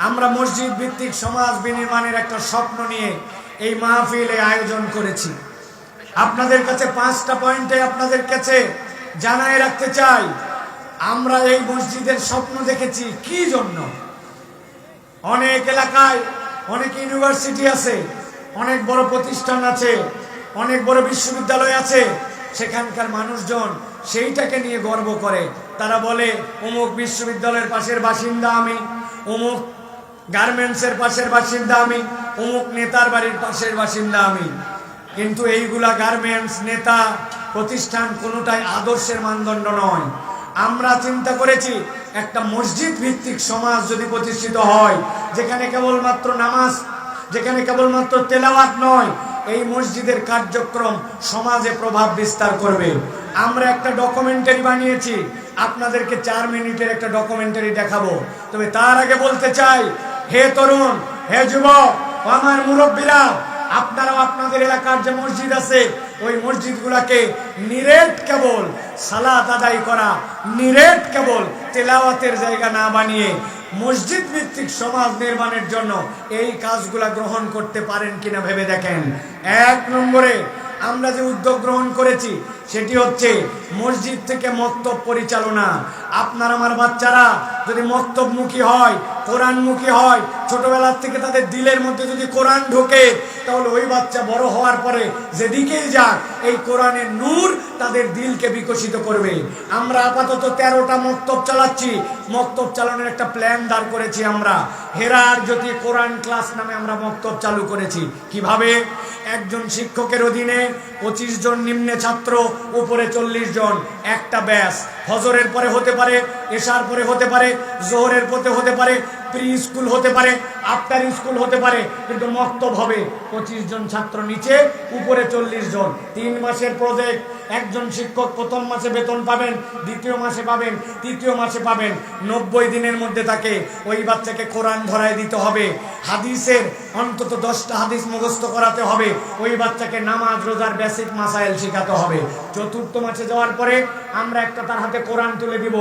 আমরা মসজিদ ভিত্তিক সমাজ বিনির্মাণের একটা স্বপ্ন নিয়ে এই মাহফিলে আয়োজন করেছি। আপনাদের কাছে 5টা পয়েন্টে আপনাদের কাছে জানাই রাখতে চাই, আমরা এই মসজিদের স্বপ্ন দেখেছি কি জন্য। অনেক এলাকায় অনেক ইউনিভার্সিটি আছে, অনেক বড় প্রতিষ্ঠান আছে, অনেক বড় বিশ্ববিদ্যালয় আছে, সেখানকার মানুষজন সেইটাকে নিয়ে গর্ব করে। তারা বলে অমুক বিশ্ববিদ্যালয়ের পাশের বাসিন্দা আমি, অমুক গার্মেন্টসের পাশের বাসিন্দা আমি, অমুক নেতার বাড়ির পাশের বাসিন্দা আমি। কিন্তু এইগুলা গার্মেন্টস, নেতা, প্রতিষ্ঠান কোনোটাই আদর্শের মানদণ্ড নয়। আমরা চিন্তা করেছি একটা মসজিদ ভিত্তিক সমাজ যদি প্রতিষ্ঠিত হয়, যেখানে কেবলমাত্র নামাজ, যেখানে কেবলমাত্র তেলাওয়াত নয়, এই মসজিদের কার্যক্রম সমাজে প্রভাব বিস্তার করবে। আমরা একটা ডকুমেন্টারি বানিয়েছি, আপনাদেরকে 4 মিনিটের একটা ডকুমেন্টারি দেখাবো। তবে তার আগে বলতে চাই, হে তরুণ, হে যুবক, আমার মুরব্বীরা, আপনারাও আপনাদের এলাকার যে মসজিদ আছে ওই মসজিদগুলোকে নিরেট কেবল সালাত আদায় করা, নিরেট কেবল তেলাওয়াতের জায়গা না বানিয়ে মসজিদ ভিত্তিক সমাজ নির্মাণের জন্য এই কাজগুলা গ্রহণ করতে পারেন কিনা ভেবে দেখেন। 1 নম্বরে আমরা যে উদ্যোগ গ্রহণ করেছি সেটি হচ্ছে মসজিদ থেকে মক্তব পরিচালনা। আপনার আমার বাচ্চারা যদি মক্তবমুখী হয়, কোরআনমুখী হয়, ছোটবেলার থেকে তাদের দিলের মধ্যে যদি কোরআন ঢোকে, তাহলে ওই বাচ্চা বড় হওয়ার পরে যেদিকেই যাক এই কোরআনের নূর তাদের দিলকে বিকশিত করবে। আমরা আপাতত 13টা মক্তব চালাচ্ছি। মক্তব চালানোর একটা প্ল্যান দাঁড় করেছি আমরা। হেরার জ্যোতি কোরআন ক্লাস নামে আমরা মক্তব চালু করেছি। কিভাবে? একজন শিক্ষকের অধীনে 25 জন নিম্নে ছাত্র, উপরে 40 জন, একটা ব্যাচ। ফজরের পরে হতে পারে, এশার পরে হতে পারে, জোহরের পরে হতে পারে, প্রি স্কুল হতে পারে, আফটার স্কুল হতে পারে, কিন্তু মক্তব হবে 25 জন ছাত্র নিচে, উপরে 40 জন। 3 মাসের প্রজেক্ট। একজন শিক্ষক প্রথম মাসে বেতন পাবেন, দ্বিতীয় মাসে পাবেন, তৃতীয় মাসে পাবেন। 90 দিনের মধ্যে তাকে ওই বাচ্চাকে কোরআন ধরায় দিতে হবে। হাদিসের অন্তত 10টা হাদিস মুখস্থ করাতে হবে। ওই বাচ্চাকে নামাজ রোজার বেসিক মাসাইল শেখাতে হবে। 4র্থ মাসে যাওয়ার পরে আমরা একটা তার হাতে কোরআন তুলে দিব।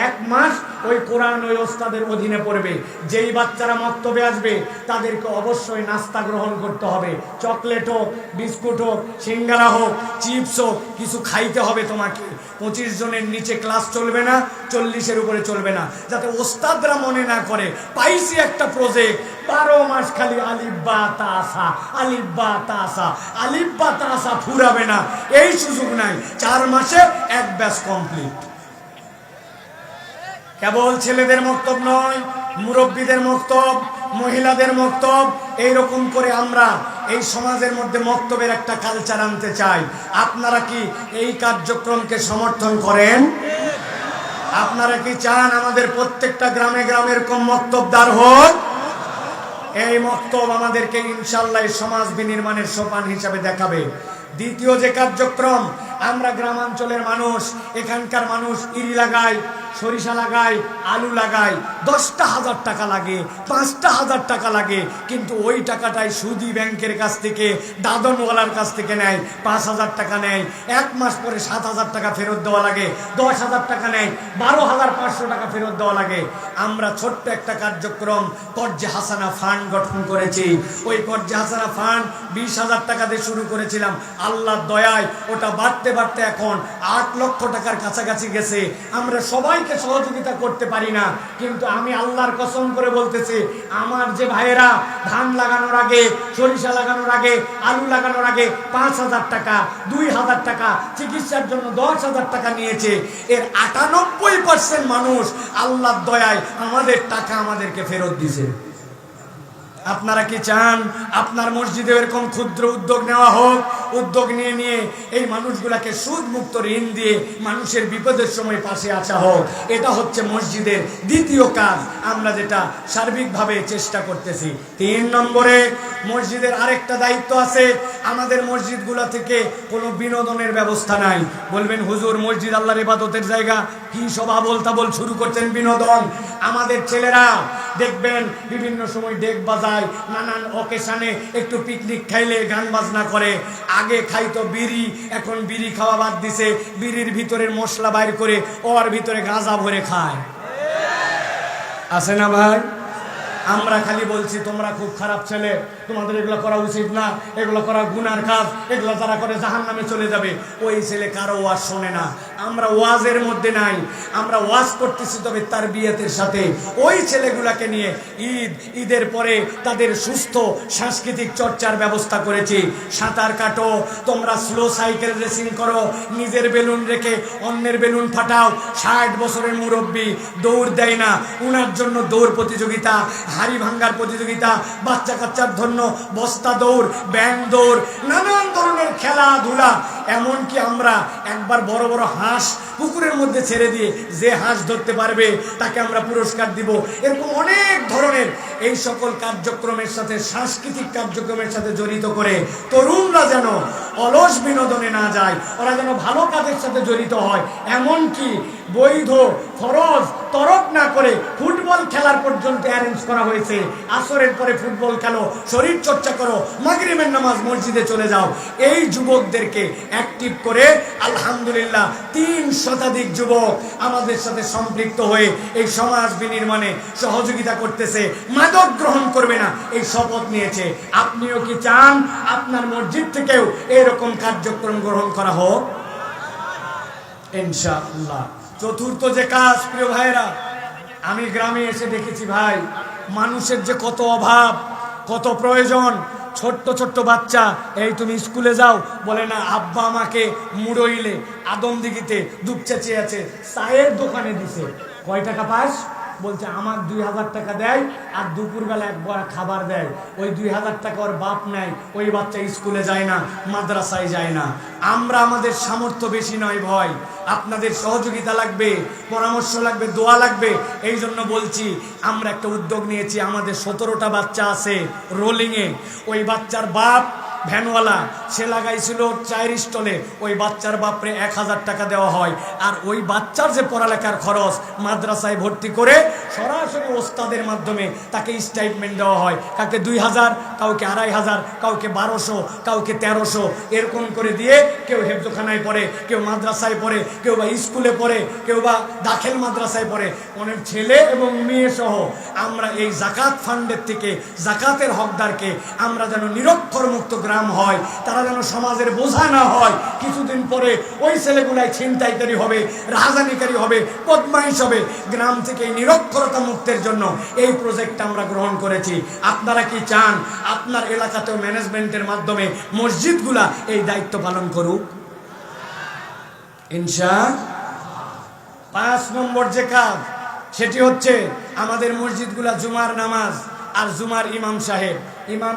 1 মাস ওই কোরআন ওই ওস্তাদের অধীনে পড়বে। যেই বাচ্চারা মক্তবে আসবে তাদেরকে অবশ্যই নাস্তা গ্রহণ করতে হবে। চকলেট হোক, বিস্কুট হোক, সিঙ্গারা হোক, চিপস হোক, কিছু খাইতে হবে তোমাকে। 25 জনের নিচে ক্লাস চলবে না, 40-এর উপরে চলবে না, যাতে ওস্তাদরা মনে না করে পাইছি একটা প্রজেক্ট 12 মাস খালি আলিফ বা তাসা, আলিফ বা তাসা, আলিফ বা তাসা ফুরাবে না, এই সুযোগ নাই। 4 মাসে 1 ব্যাচ কমপ্লিট। কেবল ছেলেদের মক্তব নয়, মুরব্বীদের মক্তব, মহিলাদের মক্তব, এইরকম করে আমরা এই সমাজের মধ্যে মক্তবের একটা কালচার আনতে চাই। আপনারা কি এই কার্যক্রমকে সমর্থন করেন? আপনারা কি চান আমাদের প্রত্যেকটা গ্রামে গ্রামে এরকম মক্তবদার হোক? এই মক্তব আমাদেরকে ইনশাআল্লাহ সমাজ বিনির্মাণের সোপান হিসাবে দেখাবে। দ্বিতীয় যে কার্যক্রম, আমরা গ্রামাঞ্চলের মানুষ, এখানকার মানুষ ইরি লাগায়, সরিষা লাগায়, আলু লাগায়, 10টা হাজার টাকা লাগে, 5টা হাজার টাকা লাগে, কিন্তু ওই টাকাটাই সুদী ব্যাংকের কাছ থেকে, দাদনওয়ালার কাছ থেকে নেয়। 5,000 টাকা নেয়, 1 মাস পরে 7,000 টাকা ফেরত দেওয়া লাগে। 10,000 টাকা নেয়, 12,500 টাকা ফেরত দেওয়া লাগে। আমরা ছোট্ট একটা কার্যক্রম কর্জে হাসানা ফান্ড গঠন করেছি। ওই কর্জে হাসানা ফান্ড 20,000 টাকা দিয়ে শুরু করেছিলাম। আল্লাহর দয়ায় ওটা বাড়তে বাড়তে এখন 8 লক্ষ টাকার কাছাকাছি গেছে। আমরা সবাইকে সহযোগিতা করতে পারি না, কিন্তু আমি আল্লাহর কসম করে বলতেছি, আমার যে ভাইয়েরা ধান লাগানোর আগে, সরিষা লাগানোর আগে, আলু লাগানোর আগে 5,000 টাকা, 2,000 টাকা, চিকিৎসার জন্য 10,000 টাকা নিয়েছে, এর 98% মানুষ আল্লাহর দয়ায় আমাদের টাকা আমাদেরকে ফেরত দিয়েছে। আপনারা কি চান আপনার মসজিদে এরকম ক্ষুদ্র উদ্যোগ নেওয়া হোক? উদ্যোগ নিয়ে এই মানুষগুলাকে সুদ মুক্ত ঋণ দিয়ে মানুষের বিপদের সময় পাশে আসা হোক। এটা হচ্ছে মসজিদের দ্বিতীয় কাজ, আমরা যেটা সার্বিকভাবে চেষ্টা করতেছি। 3 নম্বরে মসজিদের আরেকটা দায়িত্ব আছে। আমাদের মসজিদগুলো থেকে কোনো বিনোদনের ব্যবস্থা নাই। বলবেন হুজুর মসজিদ আল্লাহর ইবাদতের জায়গা, কি সব আবোল তাবোল শুরু করছেন বিনোদন। আমাদের ছেলেরা দেখবেন বিভিন্ন সময় ডেক বাজায়, নানান অকেশনে একটু পিকনিক খাইলে গান বাজনা করে। আগে খাইতো বিড়ি, এখন বিড়ি খাওয়া বাদ দিছে, বিড়ির ভিতরের মশলা বাইর করে ওর ভিতরে গাঁজা ভরে খায়। আছে না ভাই? আমরা খালি বলছি তোমরা খুব খারাপ ছেলে, তোমাদের এগুলো করা উচিত না, এগুলো করা গুনার কাজ, এগুলো যারা করে জাহান্নামে চলে যাবে। ওই ছেলে কারো ওয়াজ শোনে না। আমরা ওয়াজের মধ্যে নাই, আমরা ওয়াজ করতেছি তবে তার বিয়েতের সাথে। ওই ছেলেগুলাকে নিয়ে ঈদের পরে তাদের সুস্থ সাংস্কৃতিক চর্চার ব্যবস্থা করেছি। সাঁতার কাটো, তোমরা স্লো সাইকেল রেসিং করো, নিজের বেলুন রেখে অন্যের বেলুন ফাটাও। 60 বছরের মুরব্বী দৌড় দেয় না, উনার জন্য দৌড় প্রতিযোগিতা, হাড়ি ভাঙ্গার প্রতিযোগিতা, বাচ্চা কাচ্চার জন্য বস্তা দৌড়, ব্যাং দৌড়, নানান ধরনের খেলাধুলা। এমনকি আমরা একবার বড় বড় হাঁস পুকুরের মধ্যে ছেড়ে দিয়ে যে হাঁস ধরতে পারবে তাকে আমরা পুরস্কার দিব। এরকম অনেক ধরনের এই সকল কার্যক্রমের সাথে, সাংস্কৃতিক কার্যক্রমের সাথে জড়িত করে তরুণরা যেন অলস বিনোদনে না যায়, ওরা যেন ভালো কাজের সাথে জড়িত হয়। এমনকি বৈধ ফরজ তরক না করে ফুটবল খেলার পর্যন্ত অ্যারেঞ্জ করা হয়েছে। আসরের পরে ফুটবল খেলো, শরীর চর্চা করো, মাগরিবের নামাজ মসজিদে চলে যাও। এই যুবকদেরকে অ্যাক্টিভ করে আলহামদুলিল্লাহ 3 শতাধিক যুবক আমাদের সাথে সম্পৃক্ত হয়ে এই সমাজ বিনির্মাণে সহযোগিতা করতেছে। মাদক গ্রহণ করবে না এই শপথ নিয়েছে। আপনিও কি চান আপনার মসজিদ থেকেও এরকম কার্যক্রম গ্রহণ করা হোক? ইনশাআল্লাহ। চতুর্থ যে কাজ, প্রিয় ভাইরা, আমি গ্রামে এসে দেখেছি ভাই, মানুষের যে কত অভাব, কত প্রয়োজন। ছোট্ট ছোট্ট বাচ্চা, এই তুমি স্কুলে যাও, বলে না আব্বা আমাকে মুড়ইলে আদমদিঘিতে দুপচাচিয়ে আছে চায়ের দোকানে দিছে, কয় টাকা পাস? বলছে আমার 2000 টাকা দেয় আর দুপুরবেলা একবার খাবার দেয়। ওই 2000 টাকা ওর বাপ নেয়, ওই বাচ্চা স্কুলে যায় না, মাদ্রাসায় যায় না। আমরা আমাদের সামর্থ্য বেশি নয় ভয়, আপনাদের সহযোগিতা লাগবে, পরামর্শ লাগবে, দোয়া লাগবে। এই জন্য বলছি আমরা একটা উদ্যোগ নিয়েছি। আমাদের 17টা বাচ্চা আছে রোলিংয়ে। ওই বাচ্চার বাপ ভ্যানওয়ালা, সে লাগাইছিল 4 স্টলে। ওই বাচ্চার বাপরে 1000 টাকা দেওয়া হয়। আর ওই বাচ্চার যে পড়ালেখার খরচ, মাদ্রাসায় ভর্তি করে সরাসরি ওস্তাদের মাধ্যমে তাকে স্টাইপমেন্ট দেওয়া হয়। কাউকে 2000, কাউকে 2500, কাউকে 1200, কাউকে 1300, এরকম করে দিয়ে কেউ হেফজোখানায় পড়ে, কেউ মাদ্রাসায় পড়ে, কেউ বা স্কুলে পড়ে, কেউ বা দাখিল মাদ্রাসায় পড়ে। অনেক ছেলে এবং মেয়ে সহ আমরা এই জাকাত ফান্ডের থেকে জাকাতের হকদারকে আমরা যেন নিরক্ষর মুক্ত গ্রাম হয়, তারা যেন সমাজের বোঝা না হয়। কিছুদিন পরে ওই ছেলেগুলাই ছিনতাইকারী হবে, রাহাজানিকারী হবে, বদমাইশ হবে। গ্রাম থেকে নিরক্ষরতা মুক্তের জন্য এই প্রজেক্টটা আমরা গ্রহণ করেছি। আপনারা কি চান আপনার এলাকাতেও ম্যানেজমেন্টের মাধ্যমে মসজিদগুলা এই দায়িত্ব পালন করুক? ইনশাআল্লাহ। 5 নম্বর যে কাজ, সেটি হচ্ছে আমাদের মসজিদগুলা জুমার নামাজ আর জুমার ইমাম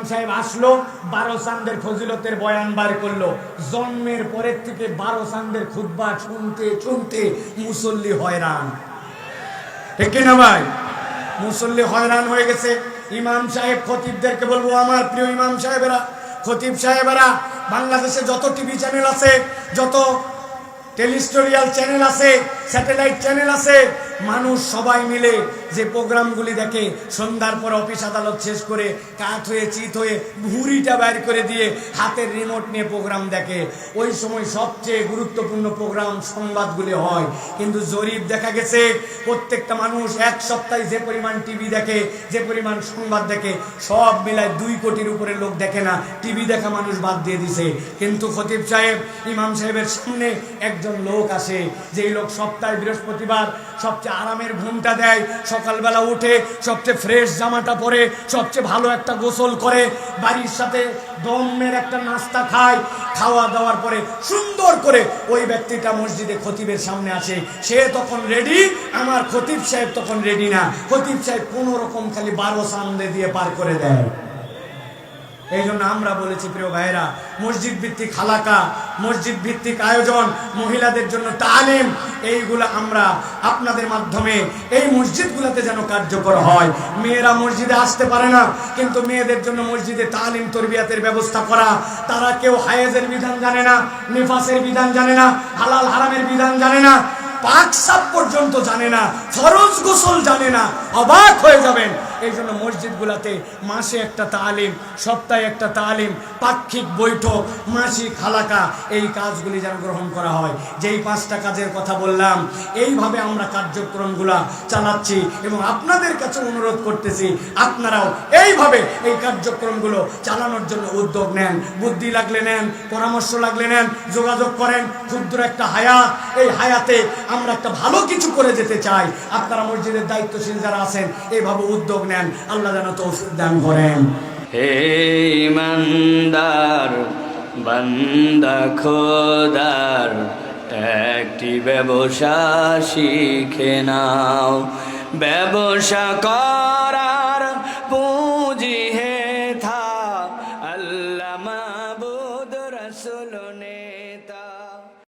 সাহেব আসলো, 12 চাঁদের ফজিলতের বয়ান বার করলো। জন্মের পরের থেকে 12 চাঁদের খুতবা শুনতে শুনতে মুসল্লি হয়রান, ঠিক কিনা ভাই? মুসল্লি হয়রান হয়ে গেছে। ইমাম সাহেব খতিবদেরকে বলবো, আমার প্রিয় ইমাম সাহেবেরা, খতিব সাহেবেরা, বাংলাদেশে যত টিভি চ্যানেল আছে, যত টেলিস্টোরিয়াল চ্যানেল আছে, স্যাটেলাইট চ্যানেল আছে, মানুষ সবাই মিলে যে প্রোগ্রামগুলি দেখে, সন্ধ্যার পর অফিস আদালত শেষ করে কাত হয়ে চিত হয়ে ঘুড়িটা বাইর করে দিয়ে হাতের রিমোট নিয়ে প্রোগ্রাম দেখে। ওই সময় সবচেয়ে গুরুত্বপূর্ণ প্রোগ্রাম সংবাদগুলি হয়। কিন্তু জরিপ দেখা গেছে প্রত্যেকটা মানুষ এক সপ্তাহে যে পরিমাণ টিভি দেখে, যে পরিমাণ সংবাদ দেখে, সব মিলায় 2 কোটির উপরে লোক দেখে না। টিভি দেখা মানুষ বাদ দিয়ে দিছে। কিন্তু খতিব সাহেব, ইমাম সাহেবের সামনে একজন লোক আসে, যেই লোক সপ্তাহে বৃহস্পতিবার সবচেয়ে আরামের ঘুমটা দেয়, সকালবেলা উঠে সবচেয়ে ফ্রেশ জামাটা পরে, সবচেয়ে ভালো একটা গোসল করে, বাড়ির সাথে দমের একটা নাস্তা খায়। খাওয়া দাওয়ার পরে সুন্দর করে ওই ব্যক্তিটা মসজিদে খতিবের সামনে আসে। সে তখন রেডি, আমার খতিব সাহেব তখন রেডি না। খতিব সাহেব কোন রকম খালি 12 চাঁদে দিয়ে পার করে দেয়। এই জন্য আমরা বলেছি, প্রিয় ভাইরা, মসজিদ ভিত্তিক হালাকা, মসজিদ ভিত্তিক আয়োজন, মহিলাদের জন্য তালিম, এইগুলো আমরা আপনাদের মাধ্যমে এই মসজিদগুলোতে যেন কার্যকর হয়। মেয়েরা মসজিদে আসতে পারে না, কিন্তু মেয়েদের জন্য মসজিদে তালিম তরবিয়াতের ব্যবস্থা করা। তারা কেউ হায়েজের বিধান জানে না, নিফাসের বিধান জানে না, হালাল হারামের বিধান জানে না, পাক সাপ পর্যন্ত জানে না, ফরজ গোসল জানে না। অবাক হয়ে যাবেন এই জন্য মসজিদগুলোতে মাসে একটা তালিম, সপ্তাহে একটা তালিম, পাক্ষিক বৈঠক, মাসিক হালাকা, এই কাজগুলি যেন গ্রহণ করা হয়। যেই 5টা কাজের কথা বললাম, এইভাবে আমরা কার্যক্রমগুলা চালাচ্ছি এবং আপনাদের কাছে অনুরোধ করতেছি আপনারাও এইভাবে এই কার্যক্রমগুলো চালানোর জন্য উদ্যোগ নেন। বুদ্ধি লাগলে নেন, পরামর্শ লাগলে নেন, যোগাযোগ করেন। ক্ষুদ্র একটা হায়াত, এই হায়াতে আমরা একটা ভালো কিছু করে যেতে চাই। আপনারা মসজিদের দায়িত্বশীল যারা আছেন এইভাবে উদ্যোগ নেন। আল্লাহ যেন তৌফিক দান করেন। হে ইমানদার বান্দা খোদার, একটি ব্যবসা শিখে নাও। ব্যবসা করা